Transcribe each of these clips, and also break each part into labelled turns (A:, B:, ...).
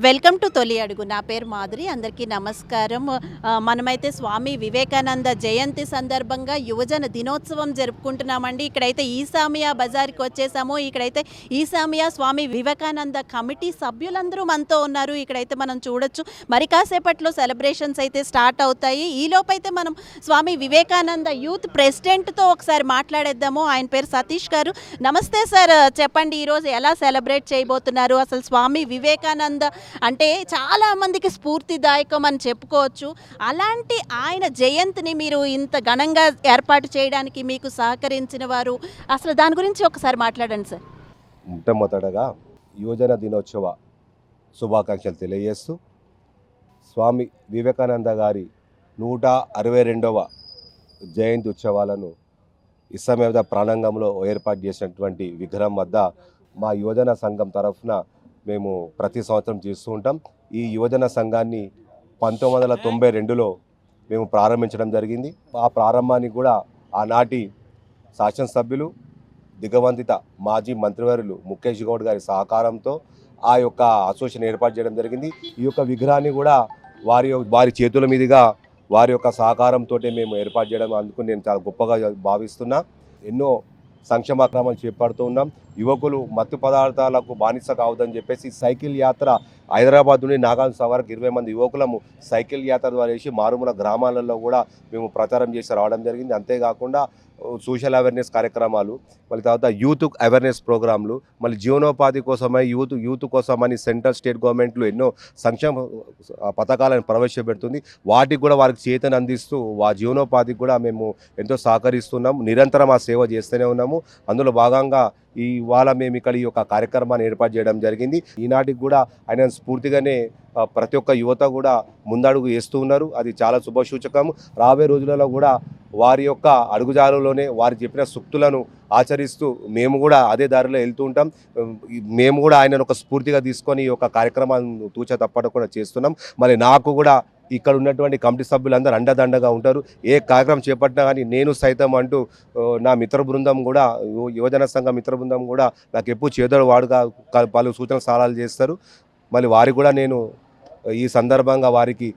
A: Welcome to తొలి అడుగు. నా పేరు మాధురి. అందరికీ నమస్కారం. మనమైతే స్వామి వివేకానంద జయంతి సందర్భంగా యువజన దినోత్సవం జరుపుకుంటున్నామండి. ఇక్కడైతే ఈసామియా బజార్‌కి వచ్చేసాము. ఇక్కడైతే ఈసామియా స్వామి వివేకానంద కమిటీ సభ్యులందరూ మనతో ఉన్నారు. ఇక్కడైతే మనం చూడొచ్చు. మరి కాసేపట్లో సెలబ్రేషన్స్ అయితే స్టార్ట్ అవుతాయి. ఈలోపైతే మనం స్వామి వివేకానంద యూత్ ప్రెసిడెంట్‌తో ఒకసారి మాట్లాడేద్దాము. ఆయన పేరు సతీష్ గారు. నమస్తే సార్. చెప్పండి, ఈరోజు ఎలా సెలబ్రేట్ చేయబోతున్నారు? అసలు స్వామి వివేకానంద అంటే చాలా మందికి స్ఫూర్తిదాయకం అని చెప్పుకోవచ్చు. అలాంటి ఆయన జయంతిని మీరు ఇంత ఘనంగా ఏర్పాటు చేయడానికి మీకు సహకరించిన వారు, అసలు దాని గురించి ఒకసారి మాట్లాడండి సార్.
B: మొట్టమొదటగా యువజన దినోత్సవ శుభాకాంక్షలు తెలియజేస్తూ స్వామి వివేకానంద గారి 162వ జయంతి ఉత్సవాలను ఇస్సామియా ప్రాణాంగంలో ఏర్పాటు చేసినటువంటి విగ్రహం వద్ద మా యువజన సంఘం తరఫున మేము ప్రతి సంవత్సరం చేస్తూ ఉంటాం. ఈ యువజన సంఘాన్ని 1992లో మేము ప్రారంభించడం జరిగింది. ఆ ప్రారంభానికి కూడా ఆనాటి శాసనసభ్యులు దిగవంతిత మాజీ మంత్రివర్యులు ముఖేష్ గౌడ్ గారి సహకారంతో ఆ యొక్క అసోసియేషన్ ఏర్పాటు చేయడం జరిగింది. ఈ యొక్క విగ్రహాన్ని కూడా వారి చేతుల మీదుగా వారి యొక్క సహకారంతో మేము ఏర్పాటు చేయడం అందుకు నేను చాలా గొప్పగా భావిస్తున్నా. ఎన్నో సంక్షేమ కార్యక్రమాలు చేపడుతూ ఉన్నాం. యువకులు మత్తు పదార్థాలకు బానిస కావద్దని చెప్పేసి సైకిల్ యాత్ర హైదరాబాద్ నుండి నాగార్జున వరకు 20 మంది యువకులము సైకిల్ యాత్ర ద్వారా వేసి మారుమూల గ్రామాలలో కూడా మేము ప్రచారం చేసి రావడం జరిగింది. అంతేకాకుండా సోషల్ అవేర్నెస్ కార్యక్రమాలు, మళ్ళీ తర్వాత యూత్ అవేర్నెస్ ప్రోగ్రాంలు, మళ్ళీ జీవనోపాధి కోసమై యూత్ కోసమని సెంట్రల్ స్టేట్ గవర్నమెంట్లు ఎన్నో సంక్షేమ పథకాలను ప్రవేశపెడుతుంది. వాటికి కూడా వారికి చేతను అందిస్తూ జీవనోపాధికి కూడా మేము ఎంతో సహకరిస్తున్నాము. నిరంతరం ఆ సేవ చేస్తూనే ఉన్నాము. అందులో భాగంగా ఇవాళ మేము ఇక్కడ ఈ యొక్క కార్యక్రమాన్ని ఏర్పాటు చేయడం జరిగింది. ఈనాటికి కూడా ఆయన స్ఫూర్తిగానే ప్రతి ఒక్క యువత కూడా ముందడుగు వేస్తూ ఉన్నారు. అది చాలా శుభసూచకం. రాబోయే రోజులలో కూడా వారి యొక్క అడుగుజాడలోనే వారు చెప్పిన సూక్తులను ఆచరిస్తూ మేము కూడా అదే దారిలో వెళ్తూ ఉంటాం. మేము కూడా ఆయనను ఒక స్ఫూర్తిగా తీసుకొని ఈ యొక్క కార్యక్రమాలను తూచా తప్పకుండా చేస్తున్నాం. మరి నాకు కూడా ఇక్కడ ఉన్నటువంటి కమిటీ సభ్యులందరూ అండదండగా ఉంటారు. ఏ కార్యక్రమం చేపట్టినా కానీ నేను సైతం అంటూ నా మిత్ర బృందం కూడా, యువజన సంఘ మిత్ర బృందం కూడా నాకు ఎప్పుడు చేదోడు వాడుగా పలు సూచన సలహాలు చేస్తారు. మళ్ళీ వారికి కూడా నేను ఈ సందర్భంగా వారికి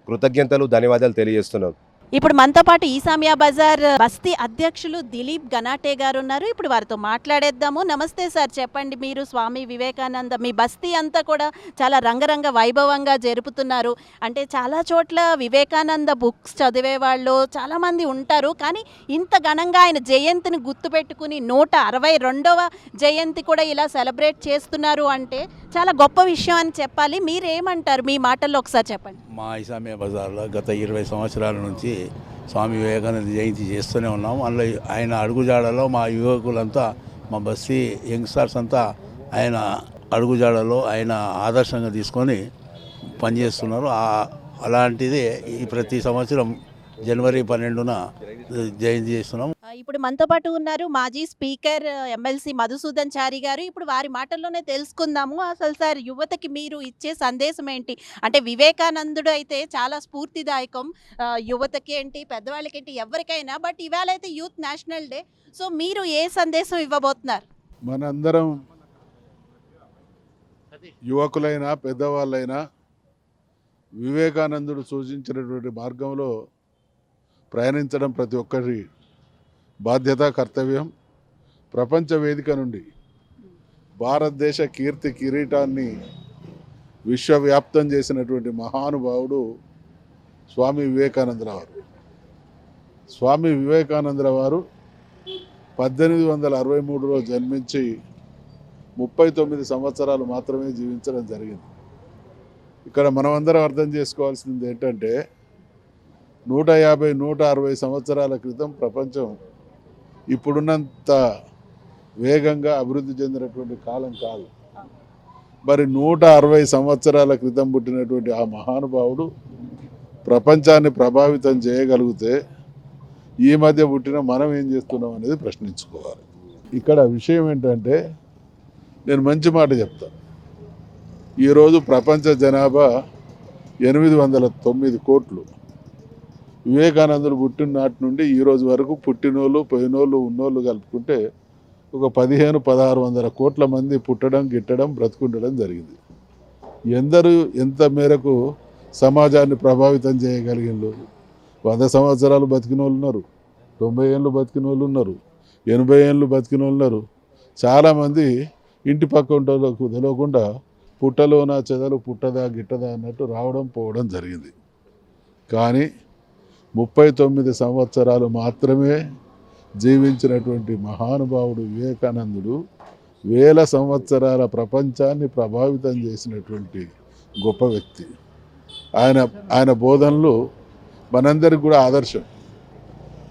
B: కృతజ్ఞతలు, ధన్యవాదాలు తెలియజేస్తున్నాను.
A: ఇప్పుడు మనతో పాటు ఈసామియా బజార్ బస్తీ అధ్యక్షులు దిలీప్ గనాటే గారు ఉన్నారు. ఇప్పుడు వారితో మాట్లాడేద్దాము. నమస్తే సార్. చెప్పండి, మీరు స్వామి వివేకానంద మీ బస్తీ అంతా కూడా చాలా రంగరంగ వైభవంగా జరుపుతున్నారు. అంటే చాలా చోట్ల వివేకానంద బుక్స్ చదివే వాళ్ళు చాలామంది ఉంటారు. కానీ ఇంత ఘనంగా ఆయన జయంతిని గుర్తుపెట్టుకుని 162వ జయంతి కూడా ఇలా సెలబ్రేట్ చేస్తున్నారు అంటే చాలా గొప్ప విషయం అని చెప్పాలి. మీరేమంటారు? మీ మాటల్లో ఒకసారి చెప్పండి.
C: మా ఈసామియా బజార్లో గత 20 సంవత్సరాల నుంచి స్వామి వివేకానంద జయంతి చేస్తూనే ఉన్నాం. అందులో ఆయన అడుగుజాడలో మా యువకులంతా, మా బస్తీ యంగ్స్టర్స్ అంతా ఆయన అడుగుజాడలో ఆయన ఆదర్శంగా తీసుకొని పనిచేస్తున్నారు. అలాంటిదే ఈ ప్రతి సంవత్సరం జనవరి 12న జయంతి చేస్తున్నాం.
A: ఇప్పుడు మనతో పాటు ఉన్నారు మాజీ స్పీకర్ ఎమ్మెల్సీ మధుసూదన్ చారి గారు. ఇప్పుడు వారి మాటల్లోనే తెలుసుకుందాము. అసలు సార్, యువతకి మీరు ఇచ్చే సందేశం ఏంటి? అంటే వివేకానందుడు అయితే చాలా స్ఫూర్తిదాయకం, యువతకి ఏంటి, పెద్దవాళ్ళకి ఏంటి, ఎవరికైనా. బట్ ఇవాళ అయితే యూత్ నేషనల్ డే. సో మీరు ఏ సందేశం ఇవ్వబోతున్నారు?
D: మనందరం యువకులైనా పెద్దవాళ్ళైనా వివేకానందుడు సూచించినటువంటి మార్గంలో ప్రయాణించడం ప్రతి ఒక్కరి బాధ్యత, కర్తవ్యం. ప్రపంచ వేదిక నుండి భారతదేశ కీర్తి కిరీటాన్ని విశ్వవ్యాప్తం చేసినటువంటి మహానుభావుడు స్వామి వివేకానందరావు వారు. స్వామి వివేకానందరావు వారు 1863లో జన్మించి 39 సంవత్సరాలు మాత్రమే జీవించడం జరిగింది. ఇక్కడ మనమందరం అర్థం చేసుకోవాల్సింది ఏంటంటే 150-160 సంవత్సరాల క్రితం ప్రపంచం ఇప్పుడున్నంత వేగంగా అభివృద్ధి చెందినటువంటి కాలం కాదు. మరి 160 సంవత్సరాల క్రితం పుట్టినటువంటి ఆ మహానుభావుడు ప్రపంచాన్ని ప్రభావితం చేయగలిగితే ఈ మధ్య పుట్టిన మనం ఏం చేస్తున్నాం అనేది ప్రశ్నించుకోవాలి. ఇక్కడ విషయం ఏంటంటే, నేను మంచి మాట చెప్తాను. ఈరోజు ప్రపంచ జనాభా 809 కోట్లు. వివేకానందుడు పుట్టిన నాటి నుండి ఈ రోజు వరకు పుట్టినోళ్ళు, పోయినోళ్ళు, ఉన్నోళ్ళు కలుపుకుంటే ఒక 1500-1600 కోట్ల మంది పుట్టడం, గిట్టడం, బ్రతుకుండడం జరిగింది. ఎందరు ఎంత మేరకు సమాజాన్ని ప్రభావితం చేయగలిగిండ్రు. 100 సంవత్సరాలు బతికిన వాళ్ళు ఉన్నారు, 90 ఏళ్ళు బతికిన వాళ్ళు ఉన్నారు, 80 ఏళ్ళు బతికిన వాళ్ళు ఉన్నారు. చాలామంది ఇంటి పక్క ఉంటోళ్ళకు తెలియకుండా పుట్టలోన చెదలు పుట్టదా గిట్టదా అన్నట్టు రావడం పోవడం జరిగింది. కానీ 39 సంవత్సరాలు మాత్రమే జీవించినటువంటి మహానుభావుడు వివేకానందుడు వేల సంవత్సరాల ప్రపంచాన్ని ప్రభావితం చేసినటువంటి గొప్ప వ్యక్తి. ఆయన బోధనలు మనందరికి కూడా ఆదర్శం.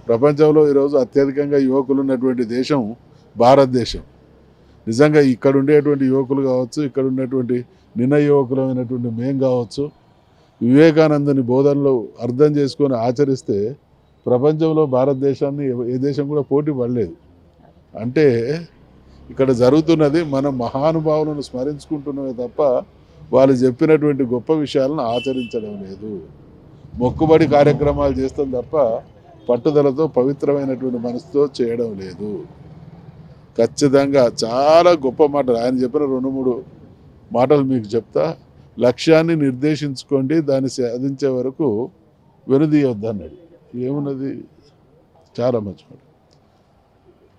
D: ప్రపంచంలో ఈరోజు అత్యధికంగా యువకులు ఉన్నటువంటి దేశం భారతదేశం. నిజంగా ఇక్కడ ఉండేటువంటి యువకులు కావచ్చు, ఇక్కడ ఉన్నటువంటి నిన్న యువకులమైనటువంటి మేం కావచ్చు, వివేకానందుని బోధనలు అర్థం చేసుకొని ఆచరిస్తే ప్రపంచంలో భారతదేశాన్ని ఏ దేశం కూడా పోటీ పడలేదు. అంటే ఇక్కడ జరుగుతున్నది మనం మహానుభావులను స్మరించుకుంటున్నవే తప్ప వాళ్ళు చెప్పినటువంటి గొప్ప విషయాలను ఆచరించడం లేదు. మొక్కుబడి కార్యక్రమాలు చేస్తాం తప్ప పట్టుదలతో పవిత్రమైనటువంటి మనసుతో చేయడం లేదు. ఖచ్చితంగా చాలా గొప్ప మాటలు ఆయన చెప్పిన 2-3 మాటలు మీకు చెప్తా. లక్ష్యాన్ని నిర్దేశించుకోండి, దాన్ని సాధించే వరకు వెనుదీయొద్దు అన్నాడు. ఏమున్నది? చాలా మంచి మాట.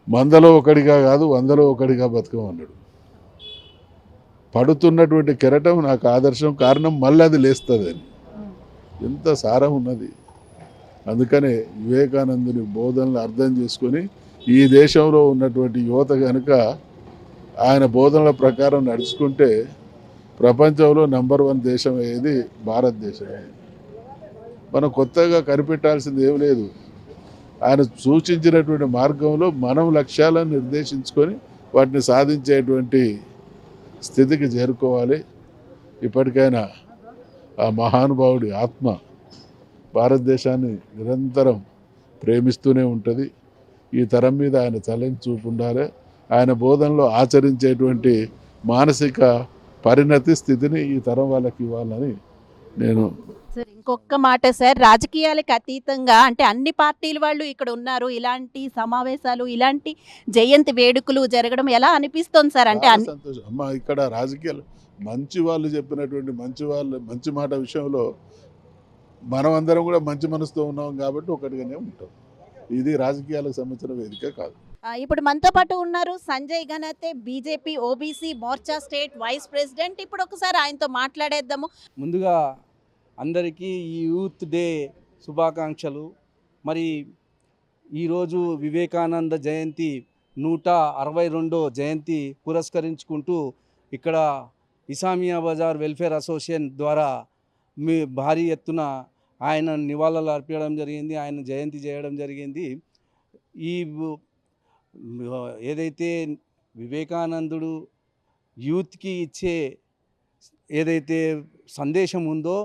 D: 100లో ఒకడిగా కాదు 100లో ఒకడిగా బతకమన్నాడు. పడుతున్నటువంటి కెరటం నాకు ఆదర్శం, కారణం మళ్ళీ అది లేస్తుందని. ఎంత సారం ఉన్నది. అందుకనే వివేకానందుని బోధనలు అర్థం చేసుకొని ఈ దేశంలో ఉన్నటువంటి యువత కనుక ఆయన బోధనల ప్రకారం నడుచుకుంటే ప్రపంచంలో నంబర్ 1 దేశం అయ్యేది భారతదేశమే. మనం కొత్తగా కనిపెట్టాల్సింది ఏం లేదు. ఆయన సూచించినటువంటి మార్గంలో మనం లక్ష్యాలను నిర్దేశించుకొని వాటిని సాధించేటువంటి స్థితికి చేరుకోవాలి. ఇప్పటికైనా ఆ మహానుభావుడి ఆత్మ భారతదేశాన్ని నిరంతరం ప్రేమిస్తూనే ఉంటుంది. ఈ తరం మీద ఆయన చల్లని చూపు ఉండాలి. ఆయన బోధనలో ఆచరించేటువంటి మానసిక పరిణతి స్థితిని ఈ తరం వాళ్ళకి ఇవ్వాలని నేను.
A: సార్ ఇంకొక మాట సార్, రాజకీయాలకు అతీతంగా అంటే అన్ని పార్టీల వాళ్ళు ఇక్కడ ఉన్నారు, ఇలాంటి సమావేశాలు ఇలాంటి జయంతి వేడుకలు జరగడం ఎలా అనిపిస్తుంది సార్? అంటే
D: చాలా సంతోషం అమ్మ. ఇక్కడ రాజకీయాలు మంచి వాళ్ళు చెప్పినటువంటి మంచి మాట విషయంలో మనం అందరం కూడా మంచి మనసుతో ఉన్నాం కాబట్టి ఒకటిగానే ఉంటాం. ఇది రాజకీయాలకు సంబంధించిన వేదిక కాదు.
A: ఇప్పుడు మనతో పాటు ఉన్నారు Sanjay Ganate, BJP OBC Morcha state vice president. ఇప్పుడు ఒకసారి ఆయనతో మాట్లాడేద్దాము.
E: ముందుగా అందరికీ ఈ యూత్ డే శుభాకాంక్షలు. మరి ఈరోజు వివేకానంద జయంతి 162వ జయంతి పురస్కరించుకుంటూ ఇక్కడ ఇసామియా బజార్ వెల్ఫేర్ అసోసియేషన్ ద్వారా భారీ ఎత్తున ఆయన నివాళులు అర్పించడం జరిగింది, ఆయన జయంతి చేయడం జరిగింది. ఈ ఏదైతే వివేకానందుడు యూత్కి ఇచ్చే ఏదైతే సందేశం ఉందో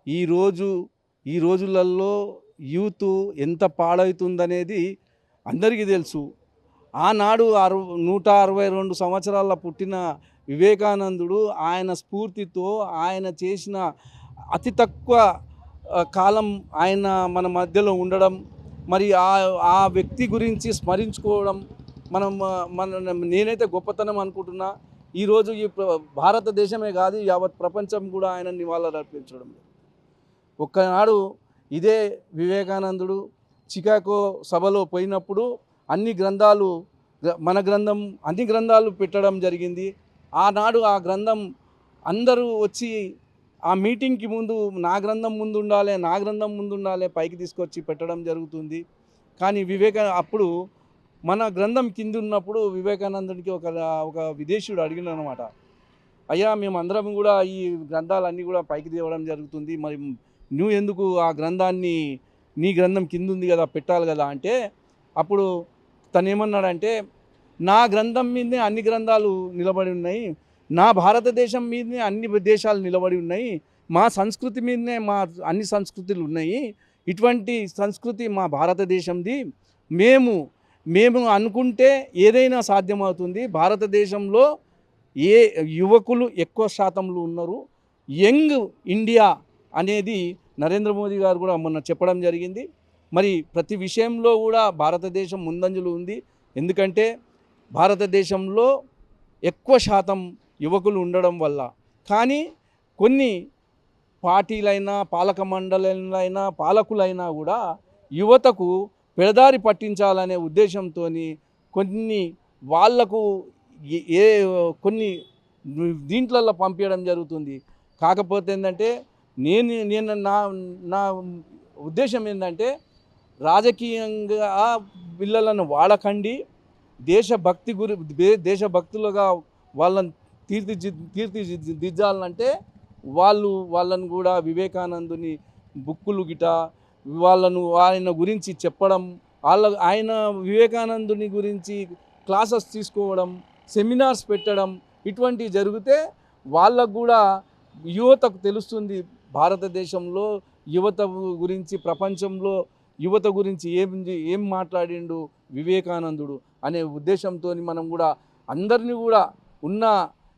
E: ఈ రోజులలో యూత్ ఎంత పాడవుతుందనేది అందరికీ తెలుసు. ఆనాడు 162 సంవత్సరాల పుట్టిన వివేకానందుడు ఆయన స్ఫూర్తితో ఆయన చేసిన అతి తక్కువ కాలం ఆయన మన మధ్యలో ఉండడం, మరి ఆ వ్యక్తి గురించి స్మరించుకోవడం నేనైతే గొప్పతనం అనుకుంటున్నా. ఈరోజు ఈ భారతదేశమే కాదు యావత్ ప్రపంచం కూడా ఆయన నివాళులు అర్పించడం. ఒక్కనాడు ఇదే వివేకానందుడు చికాగో సభలో పోయినప్పుడు అన్ని గ్రంథాలు పెట్టడం జరిగింది. ఆనాడు ఆ గ్రంథం అందరూ వచ్చి ఆ మీటింగ్కి ముందు నా గ్రంథం ముందు ఉండాలి పైకి తీసుకొచ్చి పెట్టడం జరుగుతుంది. కానీ అప్పుడు మన గ్రంథం కింద ఉన్నప్పుడు వివేకానందునికి ఒక విదేశీయుడు అడిగినమాట, అయ్యా మేము అందరం కూడా ఈ గ్రంథాలన్నీ కూడా పైకి తేవడం జరుగుతుంది, మరి నువ్వు ఎందుకు ఆ గ్రంథాన్ని నీ గ్రంథం కింద ఉంది కదా పెట్టాలి కదా అంటే, అప్పుడు తను ఏమన్నాడంటే, నా గ్రంథం మీదనే అన్ని గ్రంథాలు నిలబడి ఉన్నాయి, నా భారతదేశం మీదనే అన్ని దేశాలు నిలబడి ఉన్నాయి, మా సంస్కృతి మీదనే మా అన్ని సంస్కృతులు ఉన్నాయి, ఇటువంటి సంస్కృతి మా భారతదేశంది, మేము అనుకుంటే ఏదైనా సాధ్యమవుతుంది, భారతదేశంలో ఏ యువకులు ఎక్కువ శాతంలో ఉన్నారు, యంగ్ ఇండియా అనేది నరేంద్ర మోదీ గారు కూడా మొన్న చెప్పడం జరిగింది. మరి ప్రతి విషయంలో కూడా భారతదేశం ముందంజలో ఉంది. ఎందుకంటే భారతదేశంలో ఎక్కువ శాతం యువకులు ఉండడం వల్ల. కానీ కొన్ని పార్టీలైనా పాలక మండలైనా పాలకులైనా కూడా యువతకు పెడదారి పట్టించాలనే ఉద్దేశంతో కొన్ని వాళ్లకు కొన్ని దీంట్లలో పంపించడం జరుగుతుంది. కాకపోతే ఏంటంటే నేను నా ఉద్దేశం ఏంటంటే రాజకీయంగా పిల్లలను వాడకండి, దేశభక్తులుగా వాళ్ళని తీర్చిదిద్దాలంటే వాళ్ళను కూడా వివేకానందుని బుక్కులు గిట ఆయన గురించి చెప్పడం, ఆయన వివేకానందుని గురించి క్లాసెస్ తీసుకోవడం, సెమినార్స్ పెట్టడం ఇటువంటివి జరిగితే వాళ్ళకు కూడా యువతకు తెలుస్తుంది భారతదేశంలో యువత గురించి, ప్రపంచంలో యువత గురించి ఏం మాట్లాడిండు వివేకానందుడు అనే ఉద్దేశంతో మనం కూడా అందరినీ కూడా ఉన్న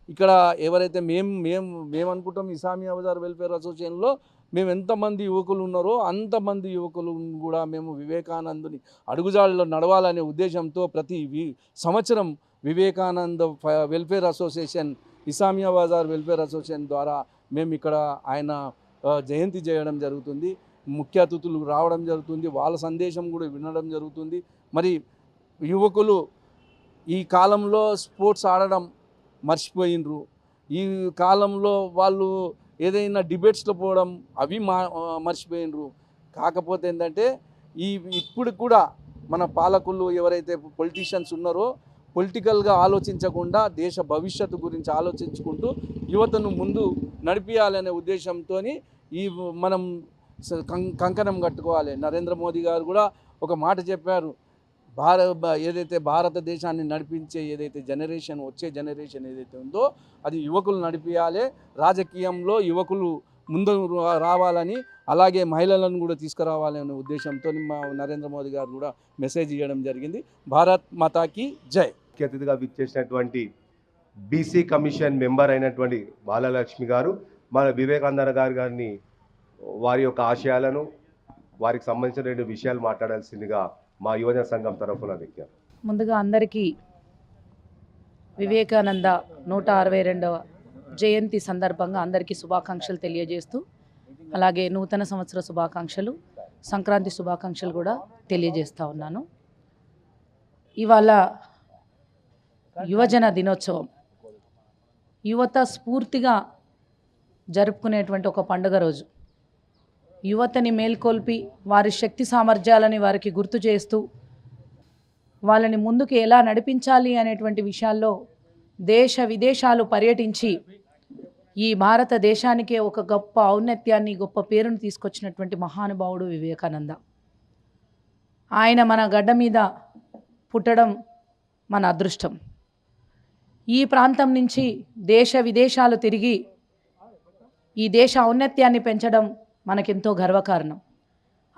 E: ఇక్కడ ఎవరైతే మేము అనుకుంటాం ఇసామియా బజార్ వెల్ఫేర్ అసోసియేషన్లో మేము ఎంతమంది యువకులు ఉన్నారో అంతమంది యువకులు కూడా మేము వివేకానందుని అడుగుజాడలో నడవాలనే ఉద్దేశంతో ప్రతి సంవత్సరం Vivekananda welfare association, Isamia Bazar welfare association ద్వారా మేము ఇక్కడ ఆయన జయంతి చేయడం జరుగుతుంది. ముఖ్య అతిథులు రావడం జరుగుతుంది, వాళ్ళ సందేశం కూడా వినడం జరుగుతుంది. మరి యువకులు ఈ కాలంలో స్పోర్ట్స్ ఆడడం మర్చిపోయినరు, ఈ కాలంలో వాళ్ళు ఏదైనా డిబేట్స్లో పోవడం అవి మర్చిపోయినరు. కాకపోతే ఏంటంటే ఇప్పుడు కూడా మన పాలకులు ఎవరైతే పొలిటీషియన్స్ ఉన్నారో పొలిటికల్గా ఆలోచించకుండా దేశ భవిష్యత్తు గురించి ఆలోచించుకుంటూ యువతను ముందు నడిపించాలనే ఉద్దేశంతో మనం కంకణం కట్టుకోవాలి. నరేంద్ర మోదీ గారు కూడా ఒక మాట చెప్పారు, ఏదైతే భారతదేశాన్ని నడిపించే ఏదైతే వచ్చే జనరేషన్ ఏదైతే ఉందో అది యువకులు నడిపించాలి, రాజకీయంలో యువకులు ముందు రావాలని, అలాగే మహిళలను కూడా తీసుకురావాలనే ఉద్దేశంతో మా నరేంద్ర మోదీ గారు కూడా మెసేజ్ ఇవ్వడం జరిగింది. భారత్ మాతాకి జై.
B: ముఖ్య అతిథిగా విచ్చేసినటువంటి బీసీ కమిషన్ మెంబర్ అయినటువంటి బాలలక్ష్మి గారు మన వివేకానంద గారిని వారి యొక్క ఆశయాలను, వారికి సంబంధించిన 2 విషయాలు మాట్లాడాల్సిందిగా మా యువజన సంఘం తరఫున వ్యక్తి.
F: ముందుగా అందరికీ వివేకానంద 162వ జయంతి సందర్భంగా అందరికీ శుభాకాంక్షలు తెలియజేస్తూ, అలాగే నూతన సంవత్సర శుభాకాంక్షలు, సంక్రాంతి శుభాకాంక్షలు కూడా తెలియజేస్తూ ఉన్నాను. ఇవాళ యువజన దినోత్సవం యువత స్ఫూర్తిగా జరుపుకునేటువంటి ఒక పండుగ రోజు. యువతని మేల్కొల్పి వారి శక్తి సామర్థ్యాలని వారికి గుర్తు చేస్తూ వాళ్ళని ముందుకు ఎలా నడిపించాలి అనేటువంటి విషయాల్లో దేశ విదేశాలు పర్యటించి ఈ భారతదేశానికే ఒక గొప్ప ఔన్నత్యాన్ని, గొప్ప పేరును తీసుకొచ్చినటువంటి మహానుభావుడు వివేకానంద. ఆయన మన గడ్డ మీద పుట్టడం మన అదృష్టం. ఈ ప్రాంతం నుంచి దేశ విదేశాలు తిరిగి ఈ దేశ ఔన్నత్యాన్ని పెంచడం మనకెంతో గర్వకారణం.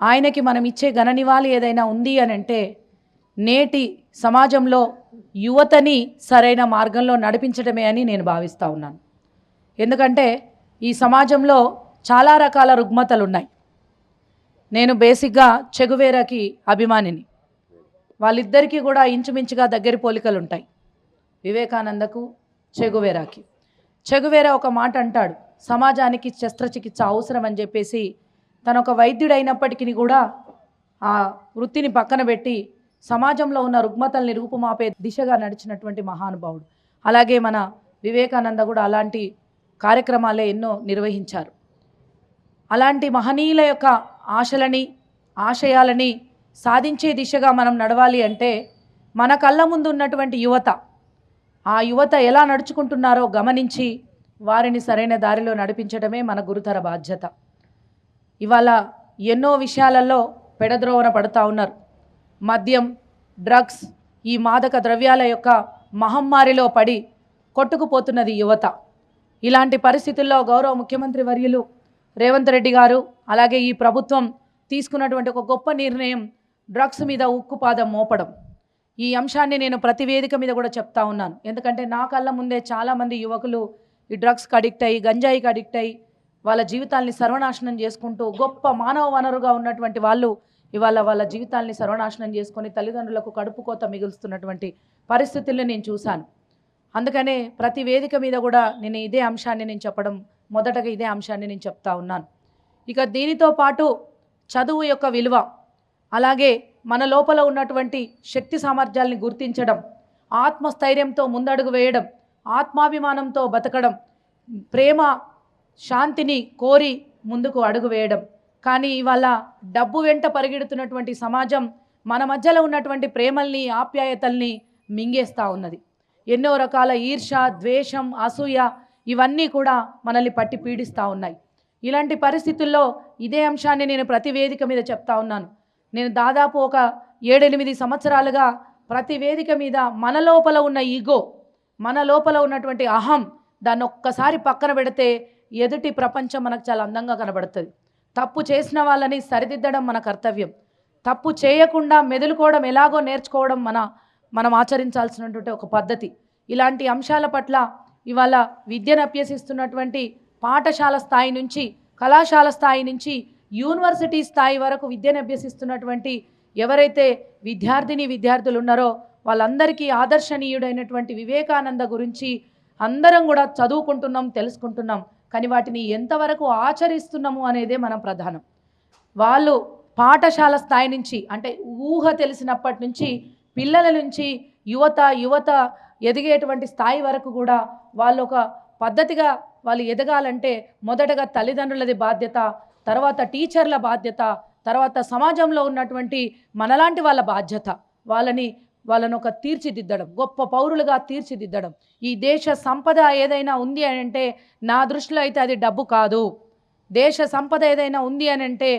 F: ఆయనకి మనం ఇచ్చే ఘననివాళి ఏదైనా ఉంది అని అంటే నేటి సమాజంలో యువతని సరైన మార్గంలో నడిపించడమే అని నేను భావిస్తూ ఉన్నాను. ఎందుకంటే ఈ సమాజంలో చాలా రకాల రుగ్మతలు ఉన్నాయి. నేను బేసిక్గా చెగువేరాకి అభిమానిని. వాళ్ళిద్దరికీ కూడా ఇంచుమించుగా దగ్గరి పోలికలు ఉంటాయి, వివేకానందకు చెగువేరాకి. చెగువేరా ఒక మాట అంటాడు, సమాజానికి శస్త్రచికిత్స అవసరం అని చెప్పేసి తను ఒక వైద్యుడైనప్పటికీ కూడా ఆ వృత్తిని పక్కన పెట్టి సమాజంలో ఉన్న రుగ్మతల్ని రూపుమాపే దిశగా నడిచినటువంటి మహానుభావుడు. అలాగే మన వివేకానంద కూడా అలాంటి కార్యక్రమాలే ఎన్నో నిర్వహించారు. అలాంటి మహనీయుల యొక్క ఆశలని, ఆశయాలని సాధించే దిశగా మనం నడవాలి అంటే మన కళ్ళ ముందు ఉన్నటువంటి యువత, ఆ యువత ఎలా నడుచుకుంటున్నారో గమనించి వారిని సరైన దారిలో నడిపించడమే మన గురుతర బాధ్యత. ఇవాళ ఎన్నో విషయాలలో పెడద్రోవన పడుతూ ఉన్నారు. మద్యం, డ్రగ్స్, ఈ మాదక ద్రవ్యాల యొక్క మహమ్మారిలో పడి కొట్టుకుపోతున్నది యువత. ఇలాంటి పరిస్థితుల్లో గౌరవ ముఖ్యమంత్రి వర్యులు రేవంత్ రెడ్డి గారు, అలాగే ఈ ప్రభుత్వం తీసుకున్నటువంటి ఒక గొప్ప నిర్ణయం డ్రగ్స్ మీద ఉక్కుపాదం మోపడం. ఈ అంశాన్ని నేను ప్రతి వేదిక మీద కూడా చెప్తా ఉన్నాను. ఎందుకంటే నా కళ్ళ ముందే చాలామంది యువకులు ఈ డ్రగ్స్కి అడిక్ట్ అయ్యి, గంజాయికి అడిక్ట్ అయ్యి వాళ్ళ జీవితాల్ని సర్వనాశనం చేసుకుంటూ, గొప్ప మానవ వనరుగా ఉన్నటువంటి వాళ్ళు ఇవాళ వాళ్ళ జీవితాల్ని సర్వనాశనం చేసుకొని తల్లిదండ్రులకు కడుపు కోత మిగులుస్తున్నటువంటి పరిస్థితుల్ని నేను చూశాను. అందుకనే ప్రతి వేదిక మీద కూడా నేను ఇదే అంశాన్ని నేను చెప్పడం మొదటగా ఇదే అంశాన్ని నేను చెప్తా ఉన్నాను. ఇక దీనితో పాటు చదువు యొక్క విలువ, అలాగే మన లోపల ఉన్నటువంటి శక్తి సామర్థ్యాల్ని గుర్తించడం, ఆత్మస్థైర్యంతో ముందడుగు వేయడం, ఆత్మాభిమానంతో బతకడం, ప్రేమ శాంతిని కోరి ముందుకు అడుగు వేయడం. కానీ ఇవాళ డబ్బు వెంట పరిగెడుతున్నటువంటి సమాజం మన మధ్యలో ఉన్నటువంటి ప్రేమల్ని, ఆప్యాయతల్ని మింగేస్తూ ఉన్నది. ఎన్నో రకాల ఈర్ష, ద్వేషం, అసూయ ఇవన్నీ కూడా మనల్ని పట్టి పీడిస్తూ ఉన్నాయి. ఇలాంటి పరిస్థితుల్లో ఇదే అంశాన్ని నేను ప్రతి వేదిక మీద చెప్తా ఉన్నాను. నేను దాదాపు ఒక 7-8 సంవత్సరాలుగా ప్రతి వేదిక మీద మన లోపల ఉన్న ఈగో, మన లోపల ఉన్నటువంటి అహం, దాన్ని ఒక్కసారి పక్కన పెడితే ఎదుటి ప్రపంచం మనకు చాలా అందంగా కనబడుతుంది. తప్పు చేసిన వాళ్ళని సరిదిద్దడం మన కర్తవ్యం. తప్పు చేయకుండా మెదులుకోవడం ఎలాగో నేర్చుకోవడం మనం ఆచరించాల్సినటువంటి ఒక పద్ధతి. ఇలాంటి అంశాల పట్ల ఇవాళ విద్యను అభ్యసిస్తున్నటువంటి పాఠశాల స్థాయి నుంచి, కళాశాల స్థాయి నుంచి, యూనివర్సిటీ స్థాయి వరకు విద్యను అభ్యసిస్తున్నటువంటి ఎవరైతే విద్యార్థులు ఉన్నారో వాళ్ళందరికీ ఆదర్శనీయుడైనటువంటి వివేకానంద గురించి అందరం కూడా చదువుకుంటున్నాం, తెలుసుకుంటున్నాం. కానీ వాటిని ఎంతవరకు ఆచరిస్తున్నాము అనేదే మనం ప్రధానం. వాళ్ళు పాఠశాల స్థాయి నుంచి, అంటే ఊహ తెలిసినప్పటి నుంచి పిల్లల నుంచి యువత ఎదిగేటువంటి స్థాయి వరకు కూడా వాళ్ళు ఒక పద్ధతిగా వాళ్ళు ఎదగాలంటే మొదటగా తల్లిదండ్రులది బాధ్యత, తర్వాత టీచర్ల బాధ్యత, తర్వాత సమాజంలో ఉన్నటువంటి మనలాంటి వాళ్ళ బాధ్యత. వాళ్ళను ఒక తీర్చిదిద్దడం, గొప్ప పౌరులుగా తీర్చిదిద్దడం. ఈ దేశ సంపద ఏదైనా ఉంది అని అంటే నా దృష్టిలో అయితే అది డబ్బు కాదు. దేశ సంపద ఏదైనా ఉంది అని అంటే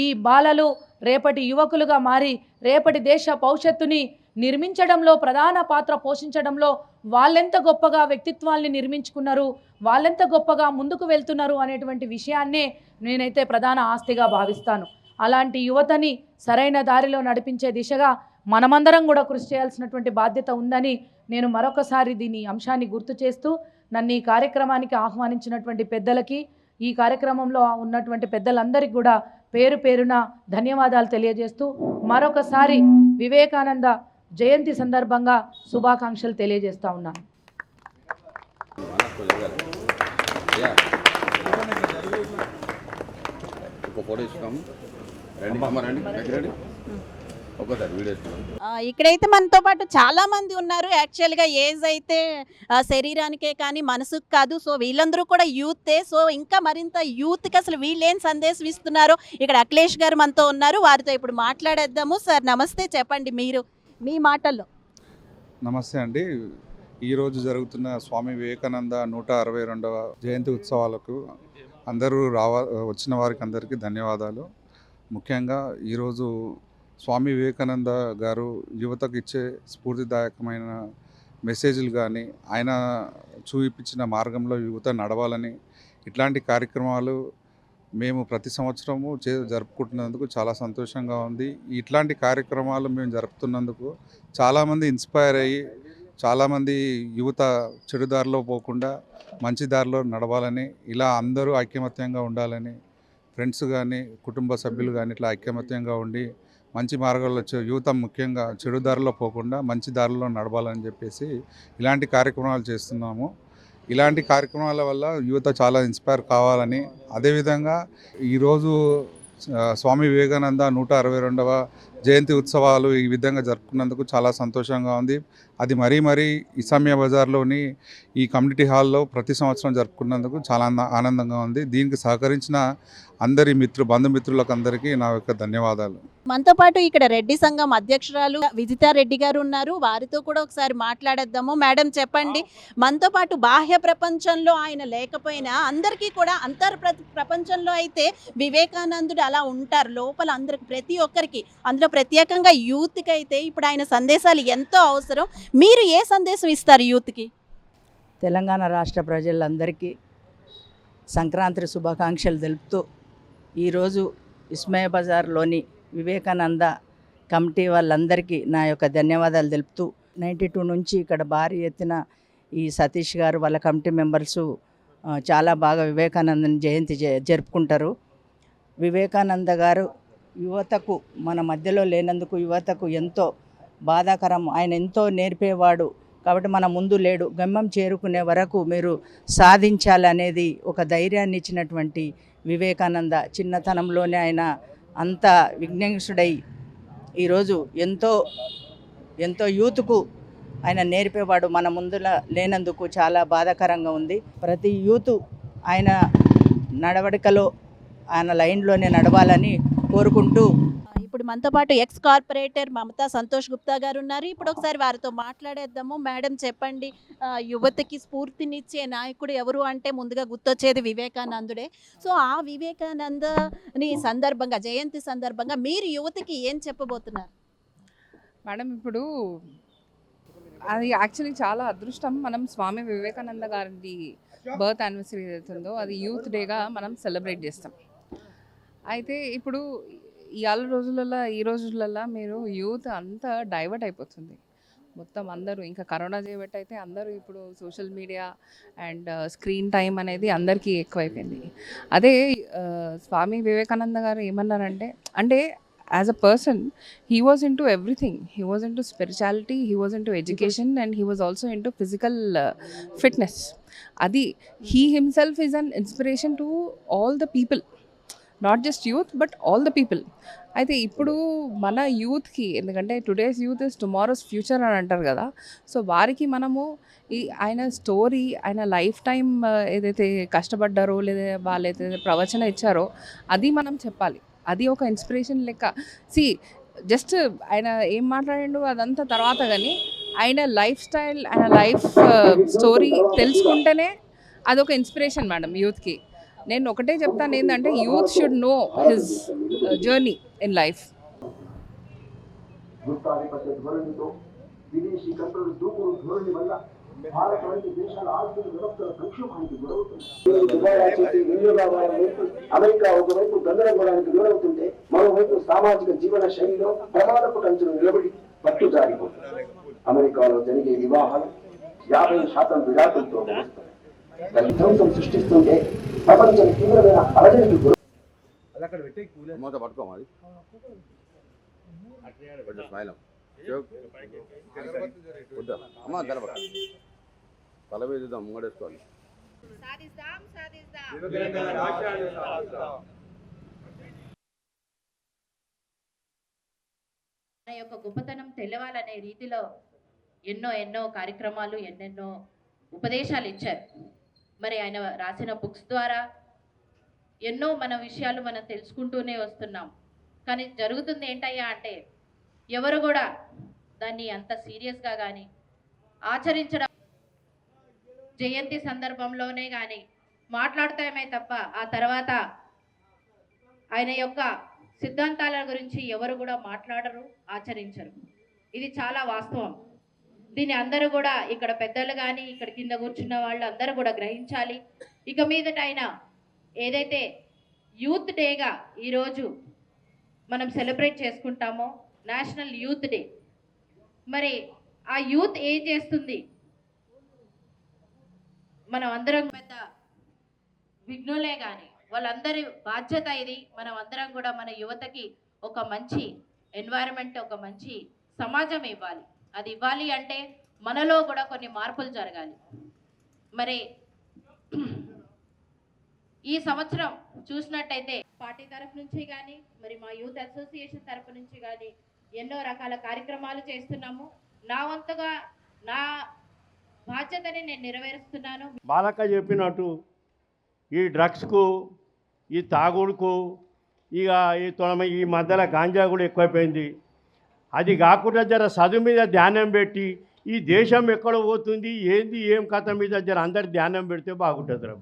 F: ఈ బాలలు రేపటి యువకులుగా మారి రేపటి దేశ భవిష్యత్తుని నిర్మించడంలో, ప్రధాన పాత్ర పోషించడంలో వాళ్ళెంత గొప్పగా వ్యక్తిత్వాల్ని నిర్మించుకున్నారు, వాళ్ళెంత గొప్పగా ముందుకు వెళ్తున్నారు అనేటువంటి విషయాన్నే నేనైతే ప్రధాన ఆస్తిగా భావిస్తాను. అలాంటి యువతని సరైన దారిలో నడిపించే దిశగా మనమందరం కూడా కృషి చేయాల్సినటువంటి బాధ్యత ఉందని నేను మరొకసారి దీని అంశాన్ని గుర్తు చేస్తూ, నన్ను ఈ కార్యక్రమానికి ఆహ్వానించినటువంటి పెద్దలకి, ఈ కార్యక్రమంలో ఉన్నటువంటి పెద్దలందరికీ కూడా పేరు పేరున ధన్యవాదాలు తెలియజేస్తూ మరొకసారి వివేకానంద జయంతి సందర్భంగా శుభాకాంక్షలు తెలియజేస్తా ఉన్నాను.
A: ఇక్కడైతే మనతో పాటు చాలా మంది ఉన్నారు. యాక్చువల్గా ఏజ్ అయితే శరీరానికే కానీ మనసుకు కాదు. సో వీళ్ళందరూ కూడా యూతే. సో ఇంకా మరింత యూత్కి అసలు వీళ్ళు ఏం సందేశం ఇస్తున్నారో ఇక్కడ అఖిలేష్ గారు మనతో ఉన్నారు. వారితో ఇప్పుడు మాట్లాడేద్దాము. సార్ నమస్తే, చెప్పండి మీరు మీ మాటల్లో.
G: నమస్తే అండి. ఈరోజు జరుగుతున్న స్వామి వివేకానంద 162వ జయంతి ఉత్సవాలకు అందరూ వచ్చిన వారికి అందరికీ ధన్యవాదాలు. ముఖ్యంగా ఈరోజు స్వామి వివేకానంద గారు యువతకు ఇచ్చే స్ఫూర్తిదాయకమైన మెసేజ్లు కానీ, ఆయన చూపించిన మార్గంలో యువత నడవాలని, ఇట్లాంటి కార్యక్రమాలు మేము ప్రతి సంవత్సరము జరుపుకుంటున్నందుకు చాలా సంతోషంగా ఉంది. ఇట్లాంటి కార్యక్రమాలు మేము జరుపుతున్నందుకు చాలామంది ఇన్స్పైర్ అయ్యి, చాలామంది యువత చెడు దారిలో పోకుండా మంచి దారిలో నడవాలని, ఇలా అందరూ ఐకమత్యంగా ఉండాలని, ఫ్రెండ్స్ కానీ కుటుంబ సభ్యులు కానీ ఇట్లా ఐకమత్యంగా ఉండి మంచి మార్గాల్లో యువత ముఖ్యంగా చెడు దారిలో పోకుండా మంచి దారిలో నడవాలని చెప్పేసి ఇలాంటి కార్యక్రమాలు చేస్తున్నాము. ఇలాంటి కార్యక్రమాల వల్ల యువత చాలా ఇన్స్పైర్ కావాలని, అదేవిధంగా ఈరోజు స్వామి వివేకానంద 162వ జయంతి ఉత్సవాలు ఈ విధంగా జరుపుకున్నందుకు చాలా సంతోషంగా ఉంది. అది మరీ ఇసామియా బజార్లోని ఈ కమ్యూనిటీ హాల్లో ప్రతి సంవత్సరం జరుపుకున్నందుకు చాలా ఆనందంగా ఉంది. దీనికి సహకరించిన అందరి బంధుమిత్రులకు అందరికీ నా యొక్క ధన్యవాదాలు.
A: మనతో పాటు ఇక్కడ రెడ్డి సంఘం అధ్యక్షురాలు విజితారెడ్డి గారు ఉన్నారు. వారితో కూడా ఒకసారి మాట్లాడేద్దాము. మేడం చెప్పండి, మనతో పాటు బాహ్య ప్రపంచంలో ఆయన లేకపోయినా అందరికీ కూడా ప్రపంచంలో అయితే వివేకానందుడు అలా ఉంటారు లోపల అందరికి, ప్రతి ఒక్కరికి. అందులో ప్రత్యేకంగా యూత్కి అయితే ఇప్పుడు ఆయన సందేశాలు ఎంతో అవసరం. మీరు ఏ సందేశం ఇస్తారు యూత్కి?
H: తెలంగాణ రాష్ట్ర ప్రజలందరికీ సంక్రాంతి శుభాకాంక్షలు తెలుపుతూ ఈరోజు ఇస్మాయిల్ బజార్లోని వివేకానంద కమిటీ వాళ్ళందరికీ నా యొక్క ధన్యవాదాలు తెలుపుతూ, 92 నుంచి ఇక్కడ భారీ ఎత్తున ఈ సతీష్ గారు వాళ్ళ కమిటీ మెంబర్సు చాలా బాగా వివేకానందని జయంతి జరుపుకుంటారు. వివేకానంద గారు యువతకు మన మధ్యలో లేనందుకు యువతకు ఎంతో బాధాకరం. ఆయన ఎంతో నేర్పేవాడు. కాబట్టి మన ముందు లేడు, గమ్యం చేరుకునే వరకు మీరు సాధించాలనేది ఒక ధైర్యాన్ని ఇచ్చినటువంటి వివేకానంద. చిన్నతనంలోనే ఆయన అంత విజ్ఞాసుడై ఈరోజు ఎంతో యూత్కు ఆయన నేర్పేవాడు. మన ముందుల లేనందుకు చాలా బాధాకరంగా ఉంది. ప్రతి యూత్ ఆయన నడవడికలో ఆయన లైన్లోనే నడవాలని కోరుకుంటూ,
A: ఇప్పుడు మనతో పాటు ఎక్స్ కార్పొరేటర్ మమతా సంతోష్ గుప్తా గారు ఉన్నారు. ఇప్పుడు ఒకసారి వారితో మాట్లాడేద్దాము. మేడం చెప్పండి, యువతకి స్ఫూర్తినిచ్చే నాయకుడు ఎవరు అంటే ముందుగా గుర్తొచ్చేది వివేకానందుడే. సో ఆ వివేకానందని సందర్భంగా, జయంతి సందర్భంగా మీరు యువతకి ఏం చెప్పబోతున్నారు?
I: మేడం, ఇప్పుడు అది యాక్చువల్లీ చాలా అదృష్టం. మనం స్వామి వివేకానంద గారి బర్త్ యానివర్సరీ ఏదైతుందో అది యూత్ డేగా మనం సెలబ్రేట్ చేస్తాం. అయితే ఇప్పుడు ఈ రోజులలో మీరు యూత్ అంతా డైవర్ట్ అయిపోతుంది. మొత్తం అందరూ ఇంకా కరోనా చేయబట్టి అయితే అందరూ ఇప్పుడు social media and screen time అనేది అందరికీ ఎక్కువైపోయింది. అదే స్వామి వివేకానంద గారు ఏమన్నారంటే, అంటే as a person he was into everything. He was into spirituality, he was into education, and he was also into physical fitness. Adi, he himself is an inspiration to all the people, not just youth but all the people. అయితే ఇప్పుడు మన యూత్కి, ఎందుకంటే today's youth is tomorrow's future అని అంటారు కదా, so వారికి మనము ఆయన స్టోరీ, ఆయన లైఫ్ టైం ఏదైతే కష్టపడ్డారో లేదా వాళ్ళు ఏదైతే ప్రవచన ఇచ్చారో అది మనం చెప్పాలి. అది ఒక ఇన్స్పిరేషన్ లెక్క. జస్ట్ ఆయన ఏం మాట్లాడిండు అదంతా తర్వాత, కానీ ఆయన లైఫ్ స్టైల్, ఆయన లైఫ్ స్టోరీ తెలుసుకుంటేనే అదొక ఇన్స్పిరేషన్ మేడం యూత్కి. నేను ఒకటే చెప్తాను ఏంటంటే, youth should know his journey in life.
J: భారత వంటి దేశాల ఆర్థిక వ్యవస్థల సంక్షోభానికి గురవుతుంది. అమెరికా ఒకవైపు గందరగోళానికి గురవుతుంటే మరోవైపు సామాజిక జీవన శైలిలో ప్రమాదపు కంచులు నిలబడి పట్టు జారిపోతుంది. అమెరికాలో జరిగే వివాహాలు 50% విడాకులతో విధ్వంసం సృష్టిస్తుంటే ప్రపంచం తీవ్రమైన అలజడికి గురి.
B: తలవేదిద్దాం ముంగడేసుకోవాలి.
K: మన యొక్క గొప్పతనం తెలవాలనే రీతిలో ఎన్నో కార్యక్రమాలు, ఎన్నెన్నో ఉపదేశాలు ఇచ్చారు. మరి ఆయన రాసిన బుక్స్ ద్వారా ఎన్నో మన విషయాలు మనం తెలుసుకుంటూనే వస్తున్నాం. కానీ జరుగుతుంది ఏంటయ్యా అంటే, ఎవరు కూడా దాన్ని అంత సీరియస్గా కానీ ఆచరించడం, జయంతి సందర్భంలోనే కానీ మాట్లాడతామే తప్ప ఆ తర్వాత ఆయన యొక్క సిద్ధాంతాల గురించి ఎవరు కూడా మాట్లాడరు, ఆచరించరు. ఇది చాలా వాస్తవం. దీన్ని అందరూ కూడా, ఇక్కడ పెద్దలు కానీ ఇక్కడ కింద కూర్చున్న వాళ్ళు అందరూ కూడా గ్రహించాలి. ఇక మీదట ఆయన ఏదైతే యూత్ డేగా ఈరోజు మనం సెలబ్రేట్ చేసుకుంటామో, నేషనల్ యూత్ డే, మరి ఆ యూత్ ఏం చేస్తుంది? మనం అందరం పెద్ద విఘ్నులే కానీ వాళ్ళందరి బాధ్యత ఇది. మనం అందరం కూడా మన యువతకి ఒక మంచి ఎన్వైరన్మెంట్, ఒక మంచి సమాజం ఇవ్వాలి. అది ఇవ్వాలి అంటే మనలో కూడా కొన్ని మార్పులు జరగాలి. మరి ఈ సంవత్సరం చూసినట్టయితే పార్టీ తరఫు నుంచి కానీ, మరి మా యూత్ అసోసియేషన్ తరఫు నుంచి కానీ ఎన్నో రకాల కార్యక్రమాలు చేస్తున్నాము. నా వంతుగా నా బాధ్యతని నేను నెరవేరుస్తున్నాను.
L: బాలక్క చెప్పినట్టు ఈ డ్రగ్స్కు, ఈ తాగుడుకు, ఇక ఈ మధ్యలో గాంజా కూడా ఎక్కువైపోయింది. అది కాకుండా జర చదువు మీద ధ్యానం పెట్టి, ఈ దేశం ఎక్కడ పోతుంది, ఏంది ఏం కథ మీద జర అందరు ధ్యానం పెడితే బాగుంటుంది రా.